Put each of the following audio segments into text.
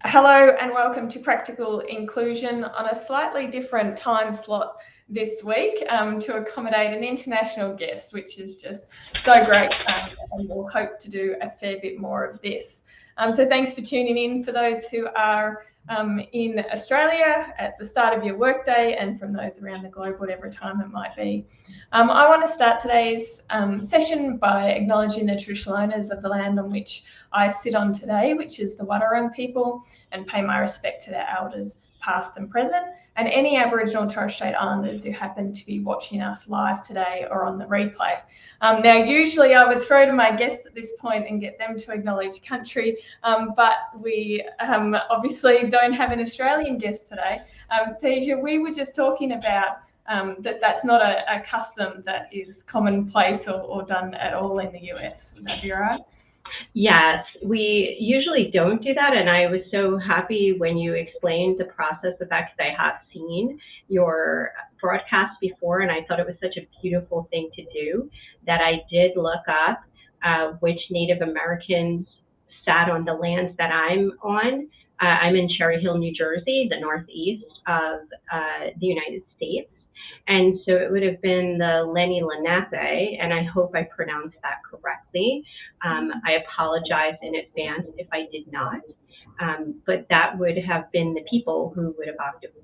Hello and welcome to Practical Inclusion on a slightly different time slot this week to accommodate an international guest, which is just so great, and we'll hope to do a fair bit more of this. So thanks for tuning in for those who are in Australia at the start of your workday, and from those around the globe, whatever time it might be. I want to start today's session by acknowledging the traditional owners of the land on which I sit on today, which is the Wadawurrung people, and pay my respect to their elders, past and present, and any Aboriginal and Torres Strait Islanders who happen to be watching us live today or on the replay. Now, usually I would throw to my guests at this point and get them to acknowledge country, but we obviously don't have an Australian guest today. Tahitia, we were just talking about that's not a custom that is commonplace or done at all in the US. Would that be right? Yes, we usually don't do that, and I was so happy when you explained the process of that, because I have seen your broadcast before, and I thought it was such a beautiful thing to do that I did look up which Native Americans sat on the lands that I'm on. I'm in Cherry Hill, New Jersey, the northeast of the United States. And so it would have been the Lenni Lenape, and I hope I pronounced that correctly. I apologize in advance if I did not, but that would have been the people who would have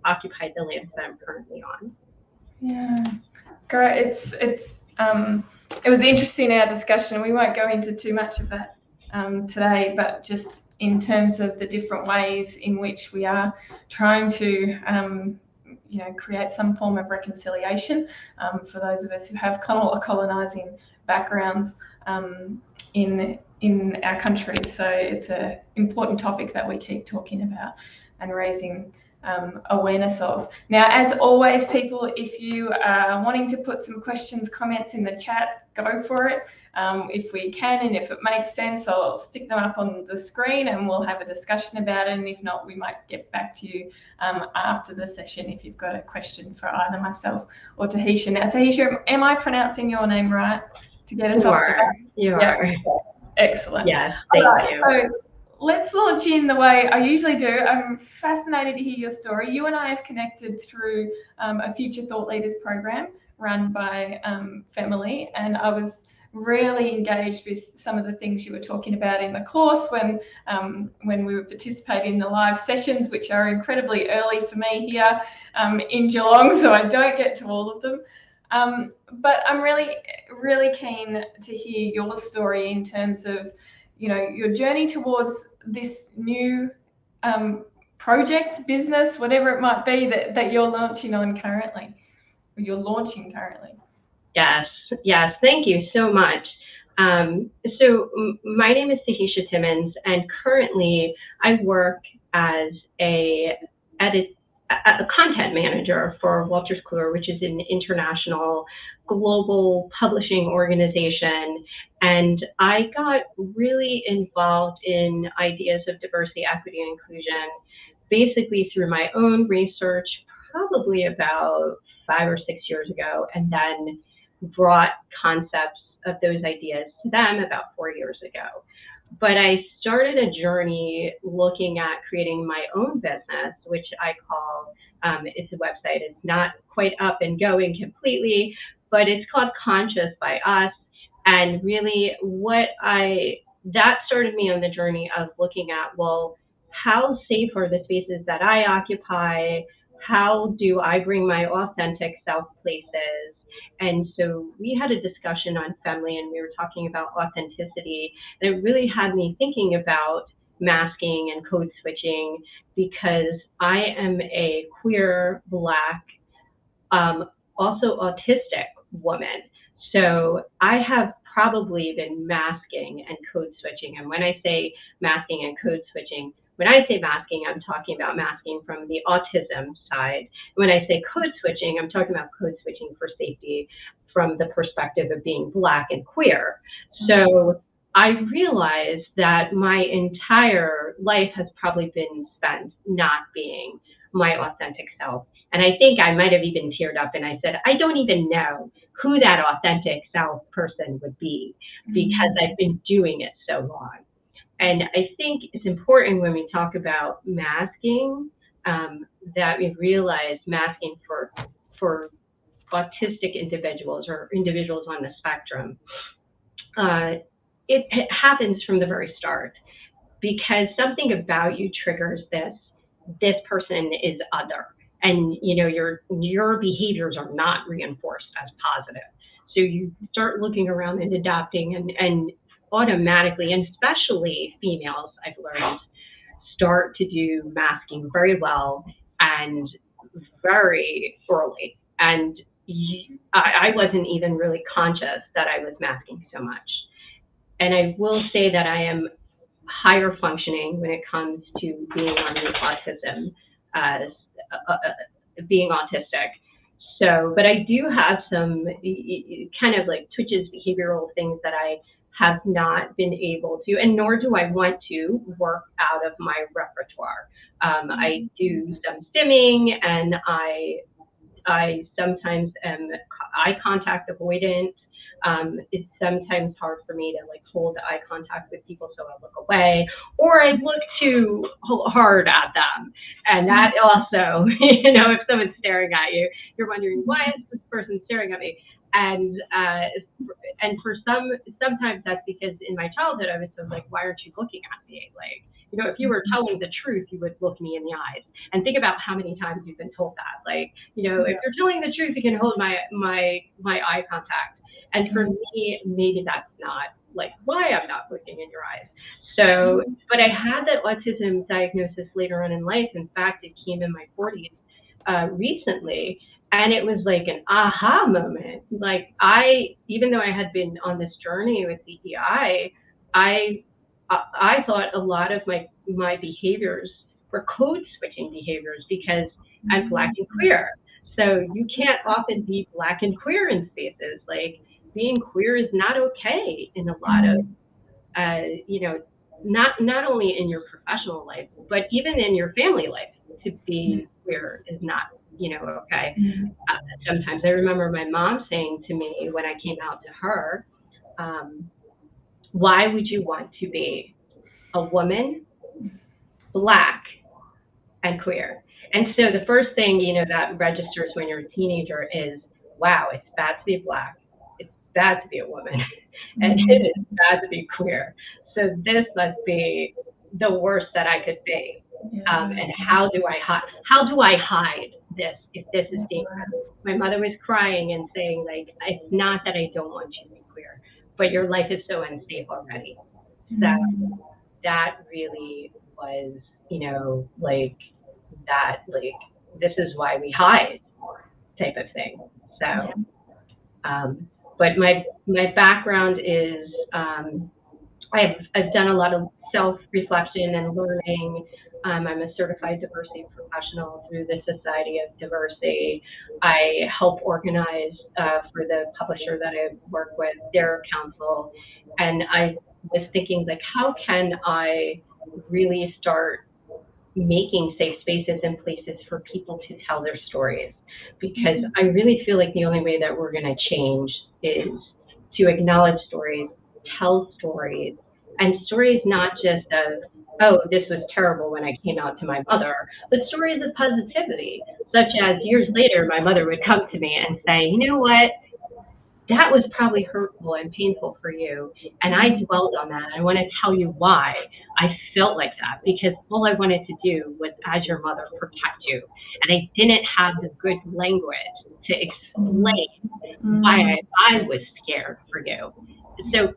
occupied the lands that I'm currently on. Yeah, great. It was interesting, our discussion. We won't go into too much of that today, but just in terms of the different ways in which we are trying to create some form of reconciliation for those of us who have colonising backgrounds in our countries. So it's an important topic that we keep talking about and raising awareness of. Now, as always, people, if you are wanting to put some questions, comments in the chat, go for it. If we can, and if it makes sense, I'll stick them up on the screen and we'll have a discussion about it. And if not, we might get back to you after the session if you've got a question for either myself or Tahitia. Now, Tahitia, am I pronouncing your name right to get us off the bat? You are. Excellent. Yes, thank you. So let's launch in the way I usually do. I'm fascinated to hear your story. You and I have connected through a Future Thought Leaders program run by Family, and I was really engaged with some of the things you were talking about in the course when we were participating in the live sessions, which are incredibly early for me here in Geelong, so I don't get to all of them. But I'm really, really keen to hear your story in terms of, your journey towards this new project, business, whatever it might be that you're launching currently. Yes, thank you so much. So my name is Tahitia Timmons, and currently I work as a content manager for Wolters Kluwer, which is an international global publishing organization. And I got really involved in ideas of diversity, equity, and inclusion basically through my own research, probably about 5 or 6 years ago, and then brought concepts of those ideas to them about 4 years ago. But I started a journey looking at creating my own business, which I call, it's a website. It's not quite up and going completely, but it's called Conscious by Us. And really that started me on the journey of looking at, well, how safe are the spaces that I occupy? How do I bring my authentic self places? And so we had a discussion on Family, and we were talking about authenticity. And it really had me thinking about masking and code switching, because I am a queer, Black, also autistic woman. So I have probably been masking and code switching. And when I say masking and code switching, when I say masking, I'm talking about masking from the autism side. When I say code switching, I'm talking about code switching for safety from the perspective of being Black and queer. So I realized that my entire life has probably been spent not being my authentic self. And I think I might have even teared up and I said, I don't even know who that authentic self person would be, because I've been doing it so long. And I think it's important when we talk about masking that we realize masking for autistic individuals or individuals on the spectrum, it happens from the very start because something about you triggers this person is other, and your behaviors are not reinforced as positive. So you start looking around and adopting, and automatically, and especially females, I've learned, start to do masking very well and very early. And I wasn't even really conscious that I was masking so much. And I will say that I am higher functioning when it comes to being on the autism, as being autistic. So, but I do have some kind of like twitches, behavioral things that I have not been able to, and nor do I want to work out of my repertoire. I do some stimming, and I sometimes am eye contact avoidant. It's sometimes hard for me to like hold eye contact with people, so I look away, or I look too hard at them. And that also, if someone's staring at you, you're wondering, why is this person staring at me? And for sometimes that's because in my childhood I was so like, why aren't you looking at me? Like, if you were telling the truth, you would look me in the eyes. And think about how many times you've been told that. Like, if you're telling the truth, you can hold my eye contact. And for me, maybe that's not like why I'm not looking in your eyes. So, but I had that autism diagnosis later on in life. In fact, it came in my 40s recently. And it was like an aha moment. Like even though I had been on this journey with DEI, I thought a lot of my behaviors were code switching behaviors because I'm Black and queer. So you can't often be Black and queer in spaces. Like being queer is not okay in a lot of, not only in your professional life, but even in your family life. To be queer is not, okay. Sometimes I remember my mom saying to me when I came out to her, why would you want to be a woman, Black, and queer? And so the first thing, that registers when you're a teenager is, wow, it's bad to be Black. It's bad to be a woman. And it is bad to be queer. So this must be the worst that I could be. And how do I hide this if this is dangerous? My mother was crying and saying, like, it's not that I don't want you to be queer, but your life is so unsafe already. So that really was, this is why we hide type of thing. So, but my background is, I've done a lot of self-reflection and learning. I'm a certified diversity professional through the Society of Diversity. I help organize for the publisher that I work with, their council. And I was thinking, like, how can I really start making safe spaces and places for people to tell their stories? Because I really feel like the only way that we're going to change is to acknowledge stories, tell stories, and stories not just of, oh, this was terrible when I came out to my mother, but stories of positivity, such as years later, my mother would come to me and say, you know what, that was probably hurtful and painful for you. And I dwelled on that. I want to tell you why I felt like that, because all I wanted to do was, as your mother, protect you. And I didn't have the good language to explain why I was scared for you. So,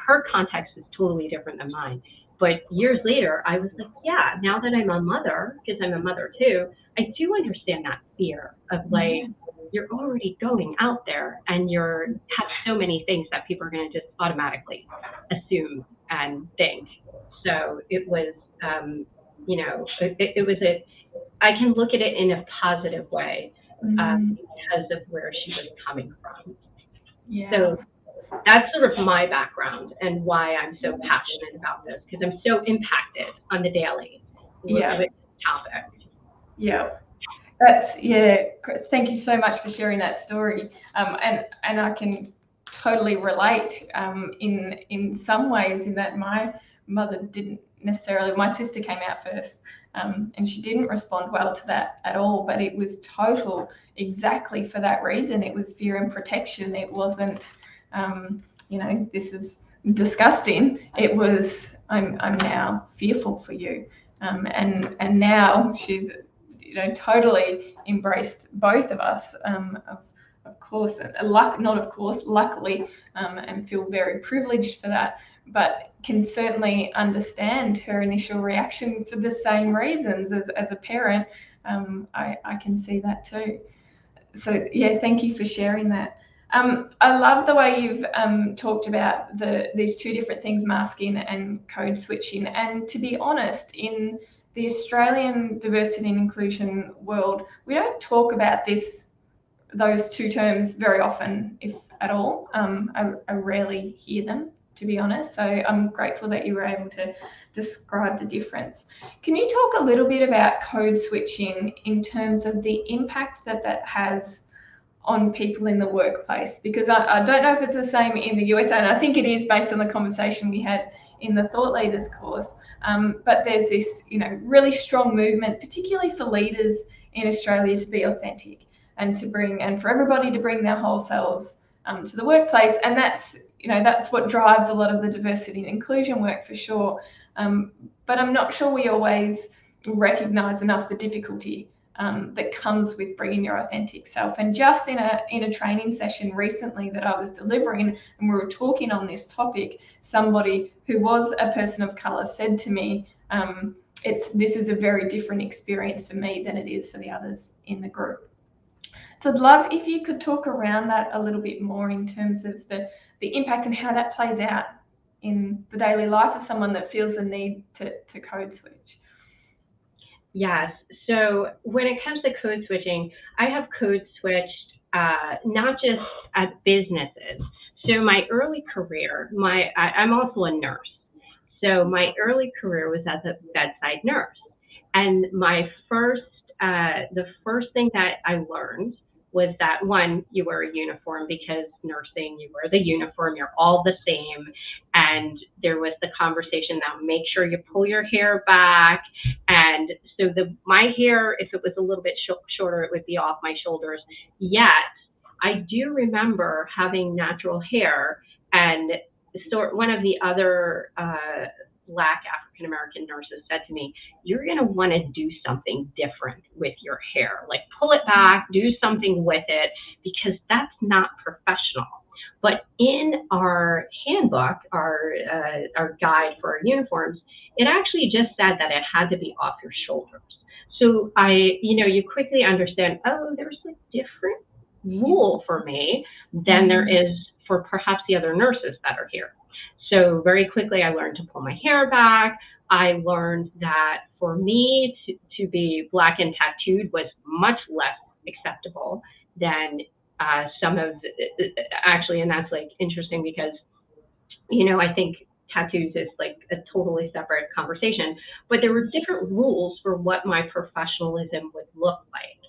her context was totally different than mine. But years later, I was like, yeah, now that I'm a mother, because I'm a mother too, I do understand that fear of like, you're already going out there and have so many things that people are going to just automatically assume and think. So it was, it was I can look at it in a positive way because of where she was coming from. Yeah. So that's sort of my background and why I'm so passionate about this, because I'm so impacted on the daily with this topic. Yeah. Thank you so much for sharing that story. And I can totally relate in some ways, in that my mother didn't necessarily, my sister came out first, and she didn't respond well to that at all, but it was total exactly for that reason. It was fear and protection. It wasn't, you know, this is disgusting. It was, I'm now fearful for you. And now she's, you know, totally embraced both of us, of course, not of course, luckily, and feel very privileged for that, but can certainly understand her initial reaction for the same reasons as a parent. I can see that too. So yeah, thank you for sharing that. I love the way you've talked about these two different things, masking and code switching. And to be honest, in the Australian diversity and inclusion world, we don't talk about those two terms very often, if at all. I rarely hear them, to be honest. So I'm grateful that you were able to describe the difference. Can you talk a little bit about code switching in terms of the impact that has on people in the workplace? Because I don't know if it's the same in the USA, and I think it is based on the conversation we had in the Thought Leaders course. But there's this, you know, really strong movement, particularly for leaders in Australia, to be authentic and for everybody to bring their whole selves to the workplace. And that's, you know, that's what drives a lot of the diversity and inclusion work for sure. But I'm not sure we always recognize enough the difficulty that comes with bringing your authentic self. And just in a training session recently that I was delivering, and we were talking on this topic, somebody who was a person of color said to me, this is a very different experience for me than it is for the others in the group. So I'd love if you could talk around that a little bit more in terms of the impact and how that plays out in the daily life of someone that feels the need to code switch. Yes. So when it comes to code switching, I have code switched not just at businesses. So my early career, I'm also a nurse. So my early career was as a bedside nurse. And the first thing that I learned was that, one, you wear a uniform, because nursing, you wear the uniform, you're all the same. And there was the conversation that make sure you pull your hair back. And so my hair, if it was a little bit shorter, it would be off my shoulders. Yet I do remember having natural hair, and one of the other Black African-American nurses said to me, you're going to want to do something different with your hair, like pull it back, do something with it, because that's not professional. But in our handbook, our guide for our uniforms, it actually just said that it had to be off your shoulders. So you quickly understand, oh, there's a different rule for me than there is for perhaps the other nurses that are here. So very quickly, I learned to pull my hair back. I learned that for me to be Black and tattooed was much less acceptable than some of actually, and that's like interesting because, I think tattoos is like a totally separate conversation, but there were different rules for what my professionalism would look like.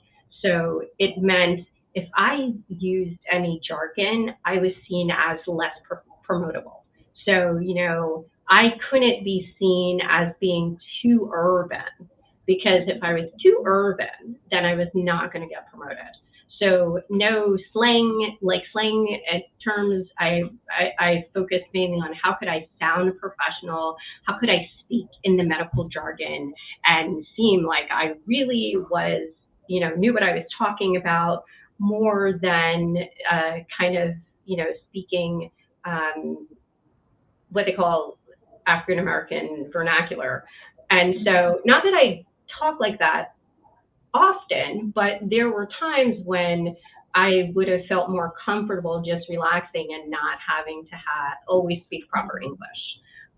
So it meant if I used any jargon, I was seen as less promotable. So, I couldn't be seen as being too urban, because if I was too urban, then I was not going to get promoted. So no slang terms. I focused mainly on how could I sound professional, how could I speak in the medical jargon and seem like I really was, knew what I was talking about, more than kind of, speaking what they call African American vernacular. And so, not that I talk like that often, but there were times when I would have felt more comfortable just relaxing and not having to always speak proper English.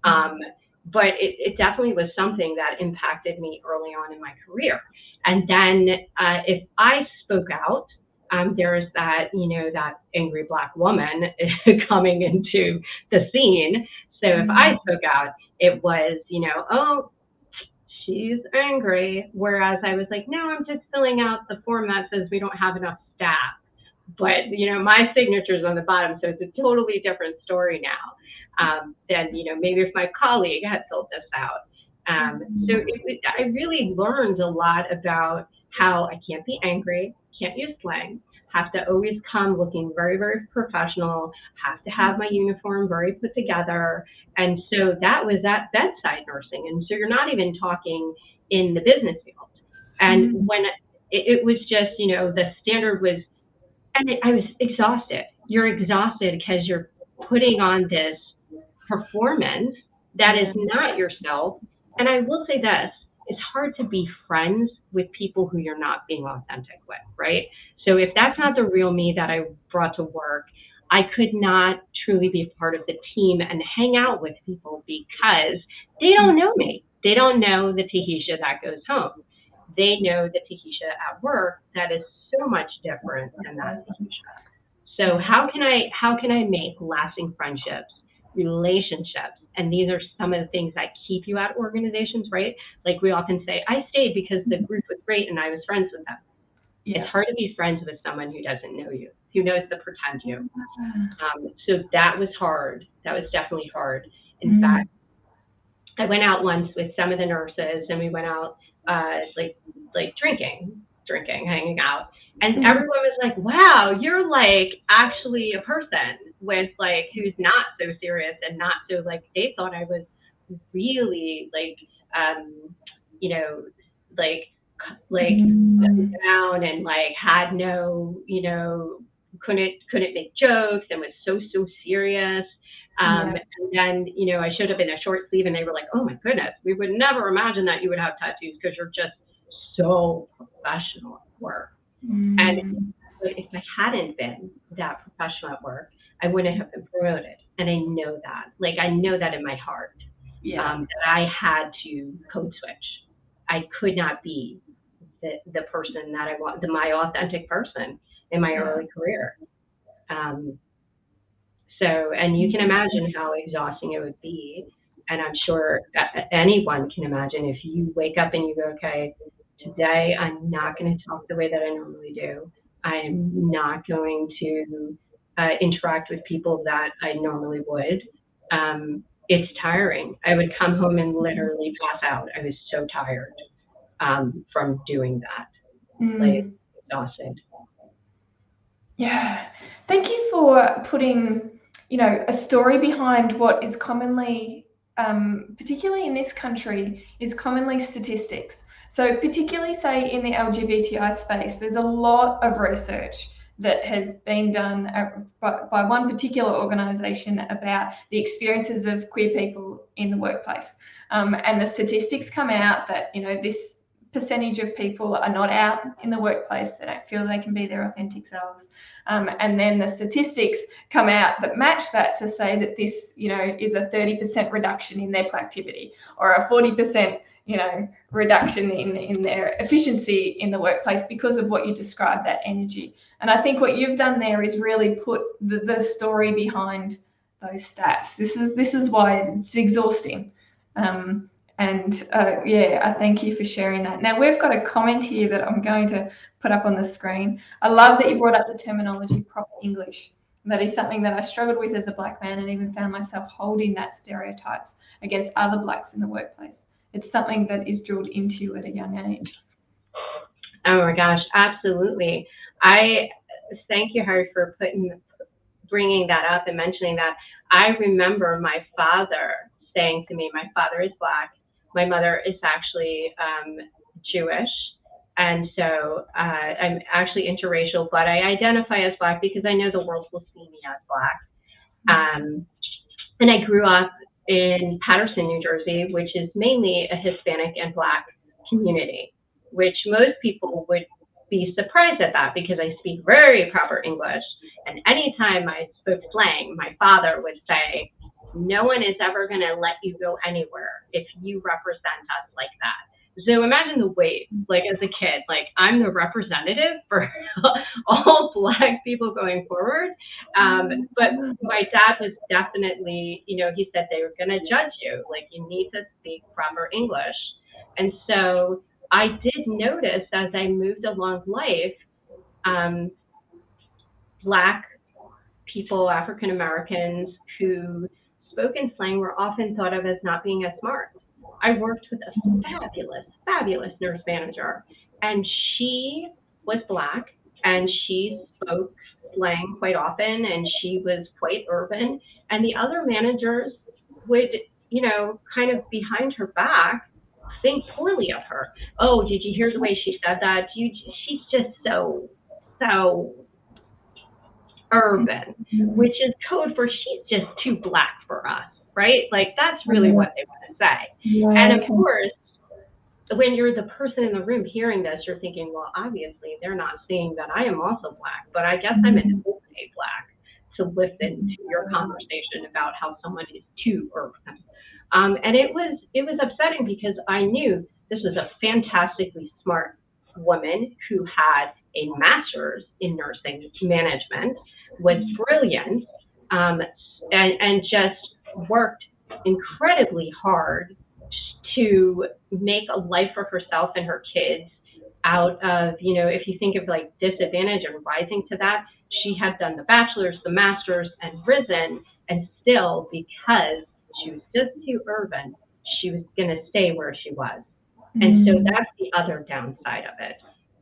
But it definitely was something that impacted me early on in my career. And then if I spoke out, there's that, that angry Black woman coming into the scene. So if I spoke out, it was, oh, she's angry. Whereas I was like, no, I'm just filling out the form that says we don't have enough staff. But, my signature's on the bottom, so it's a totally different story now. than, maybe if my colleague had filled this out. I really learned a lot about how I can't be angry, can't use slang, have to always come looking very, very professional, have to have my uniform very put together. And so that was that bedside nursing. And so you're not even talking in the business field. And when it was just, the standard was, and I was exhausted. You're exhausted because you're putting on this performance that is not yourself. And I will say this, it's hard to be friends with people who you're not being authentic with, right? So if that's not the real me that I brought to work, I could not truly be part of the team and hang out with people because they don't know me. They don't know the Tahitia that goes home. They know the Tahitia at work that is so much different than that Tahitia. So how can I make lasting friendships, relationships? And these are some of the things that keep you at organizations, right? Like we often say, I stayed because the group was great and I was friends with them. Yeah. It's hard to be friends with someone who doesn't know you, who knows the pretend you. So that was hard. That was definitely hard. In fact, I went out once with some of the nurses and we went out like drinking, hanging out. And everyone was like, wow, you're like actually a person with like, who's not so serious and not so like, they thought I was really like, down and like had no, couldn't make jokes and was so serious. And then, I showed up in a short sleeve and they were like, oh my goodness, we would never imagine that you would have tattoos because you're just so professional at work. And if I hadn't been that professional at work, I wouldn't have been promoted. And I know that, like, I know that in my heart, that I had to code switch. I could not be the person that I want, my authentic person in my early career. And you can imagine how exhausting it would be. And I'm sure anyone can imagine if you wake up and you go, okay, today I'm not going to talk the way that I normally do. I am not going to interact with people that I normally would. It's tiring. I would come home and literally pass out. I was so tired from doing that, like exhausted. Yeah. Thank you for putting, a story behind what is commonly, particularly in this country, is commonly statistics. So particularly, say, in the LGBTI space, there's a lot of research that has been done by one particular organisation about the experiences of queer people in the workplace. And the statistics come out that, this percentage of people are not out in the workplace. They don't feel they can be their authentic selves. And then the statistics come out that match that to say that this, is a 30% reduction in their productivity or a 40%, reduction in their efficiency in the workplace because of what you described, that energy. And I think what you've done there is really put the story behind those stats. This is why it's exhausting. I thank you for sharing that. Now, we've got a comment here that I'm going to put up on the screen. I love that you brought up the terminology proper English. That is something that I struggled with as a Black man and even found myself holding that stereotypes against other Blacks in the workplace. It's something that is drilled into you at a young age. Oh my gosh, absolutely. I thank you, Harry, for bringing that up and mentioning that. I remember my father saying to me, my father is Black. My mother is actually Jewish, and so I'm actually interracial, but I identify as Black because I know the world will see me as Black. And I grew up in Paterson, New Jersey, which is mainly a Hispanic and Black community, which most people would be surprised at that because I speak very proper English. And anytime I spoke slang, my father would say, no one is ever going to let you go anywhere if you represent us like that. So imagine the weight, like as a kid, like I'm the representative for all Black people going forward. But my dad was definitely, he said they were going to judge you, like you need to speak proper English. And so I did notice as I moved along life, Black people, African Americans who spoken slang were often thought of as not being as smart. I worked with a fabulous nurse manager, and she was Black, and she spoke slang quite often, and she was quite urban. And the other managers would, kind of behind her back, think poorly of her. Oh, did you hear the way she said that? She's just so urban, which is code for she's just too Black for us, right? Like that's really what they want to say. And of course, when you're the person in the room hearing this, you're thinking, well, obviously they're not saying that I am also Black, but I guess I'm an okay Black to listen to your conversation about how someone is too urban. And it was upsetting because I knew this was a fantastically smart woman who had a master's in nursing management, was brilliant, and just worked incredibly hard to make a life for herself and her kids out of, if you think of like disadvantage and rising to that, she had done the bachelor's, the master's, and risen, and still, because she was just too urban, she was going to stay where she was. And so that's the other downside of it.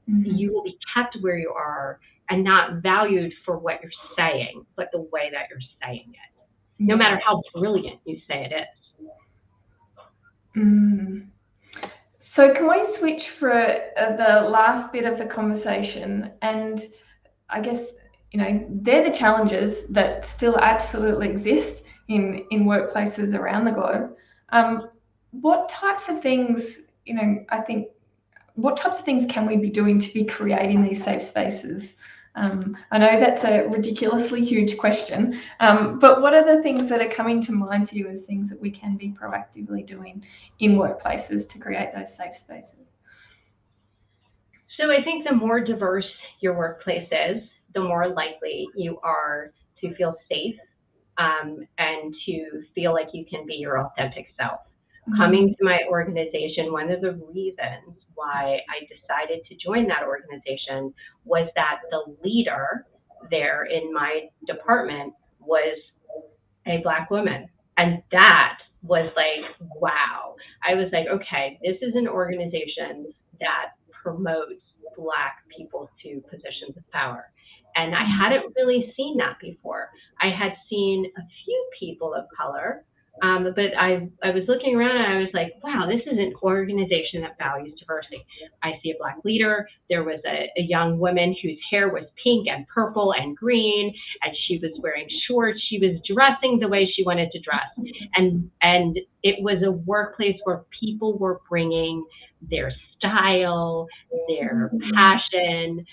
You will be kept where you are and not valued for what you're saying, but the way that you're saying it, no matter how brilliant you say it is. So can we switch for the last bit of the conversation? And I guess, they're the challenges that still absolutely exist in workplaces around the globe. What types of things, what types of things can we be doing to be creating these safe spaces? I know that's a ridiculously huge question, but what are the things that are coming to mind for you as things that we can be proactively doing in workplaces to create those safe spaces? So I think the more diverse your workplace is, the more likely you are to feel safe, and to feel like you can be your authentic self. Coming to my organization, one of the reasons why I decided to join that organization was that the leader there in my department was a Black woman. And that was like, wow. I was like, okay, this is an organization that promotes Black people to positions of power. And I hadn't really seen that before. I had seen a few people of color, but I was looking around and I was like, wow, this is an organization that values diversity. I see a Black leader. There was a young woman whose hair was pink and purple and green, and she was wearing shorts. She was dressing the way she wanted to dress. And it was a workplace where people were bringing their style, their passion.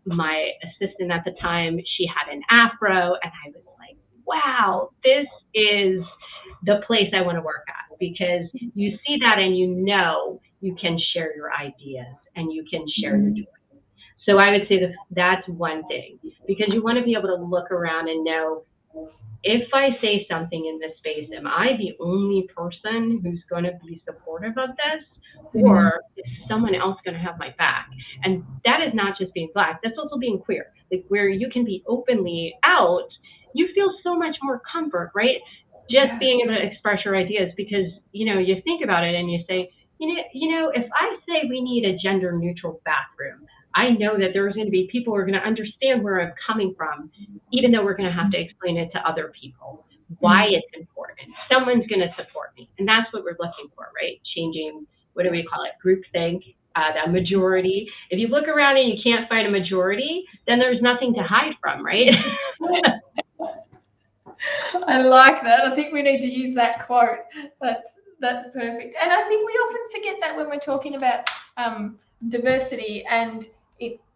My assistant at the time, she had an afro, and I was like, wow, this is the place I want to work at, because you see that and you can share your ideas and you can share your joy. So I would say that's one thing, because you want to be able to look around and know, if I say something in this space, am I the only person who's going to be supportive of this? Or is someone else going to have my back? And that is not just being Black, that's also being queer. Like, where you can be openly out, you feel so much more comfort, right? Just being able to express your ideas, because, you think about it and you say, if I say we need a gender neutral bathroom, I know that there's going to be people who are going to understand where I'm coming from, even though we're going to have to explain it to other people, why it's important. Someone's going to support me. And that's what we're looking for, right? Changing, what do we call it? Groupthink, that majority. If you look around and you can't find a majority, then there's nothing to hide from, right? I like that. I think we need to use that quote. That's perfect. And I think we often forget that when we're talking about diversity and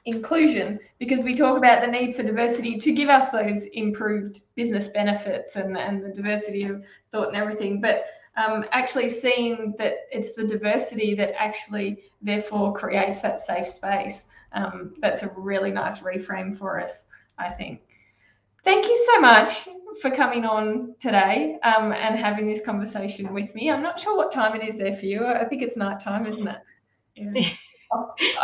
inclusion, because we talk about the need for diversity to give us those improved business benefits and the diversity of thought and everything. But actually seeing that it's the diversity that actually therefore creates that safe space. That's a really nice reframe for us, I think. Thank you so much for coming on today and having this conversation with me. I'm not sure what time it is there for you. I think it's night time, isn't it? Yeah.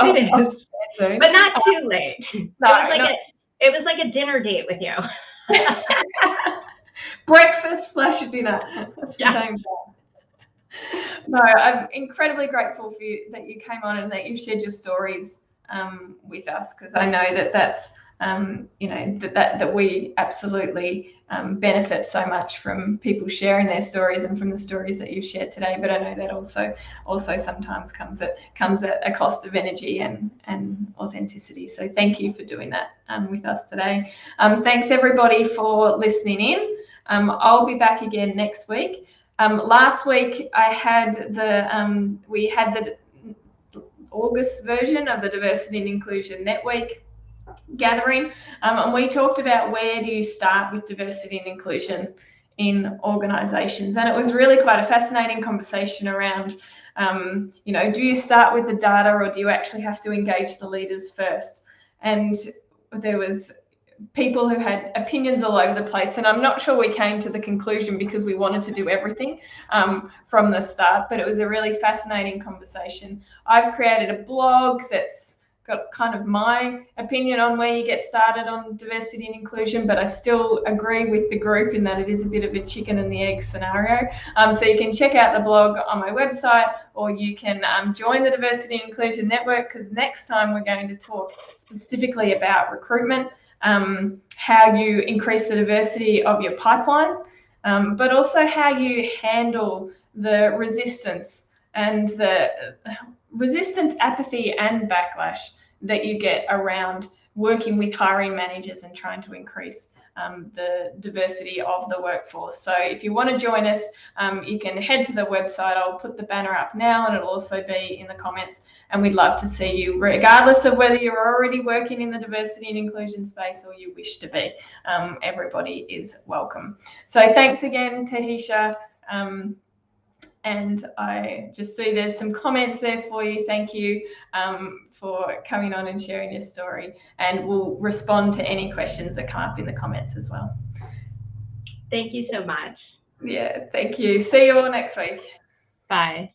It is, but not too late. No, it was like a dinner date with you. breakfast/dinner at the Yeah. same time. No, I'm incredibly grateful for you that you came on and that you've shared your stories with us, because I know that that's you know, that we absolutely benefit so much from people sharing their stories and from the stories that you've shared today. But I know that also sometimes comes at a cost of energy and authenticity. So thank you for doing that with us today. Thanks everybody for listening in. I'll be back again next week. Last week I had we had the August version of the Diversity and Inclusion Network gathering, and we talked about where do you start with diversity and inclusion in organisations, and it was really quite a fascinating conversation around, you know, do you start with the data or do you actually have to engage the leaders first? And there was people who had opinions all over the place, and I'm not sure we came to the conclusion because we wanted to do everything from the start, but it was a really fascinating conversation. I've created a blog that's got kind of my opinion on where you get started on diversity and inclusion, but I still agree with the group in that it is a bit of a chicken and the egg scenario. So you can check out the blog on my website, or you can join the Diversity and Inclusion Network, because next time we're going to talk specifically about recruitment, how you increase the diversity of your pipeline, but also how you handle the resistance and the resistance, apathy, and backlash that you get around working with hiring managers and trying to increase the diversity of the workforce. So if you want to join us, you can head to the website. I'll put the banner up now, and it'll also be in the comments. And we'd love to see you, regardless of whether you're already working in the diversity and inclusion space or you wish to be. Everybody is welcome. So thanks again, Tahitia. And I just see there's some comments there for you. Thank you for coming on and sharing your story. And we'll respond to any questions that come up in the comments as well. Thank you so much. Yeah, thank you. See you all next week. Bye.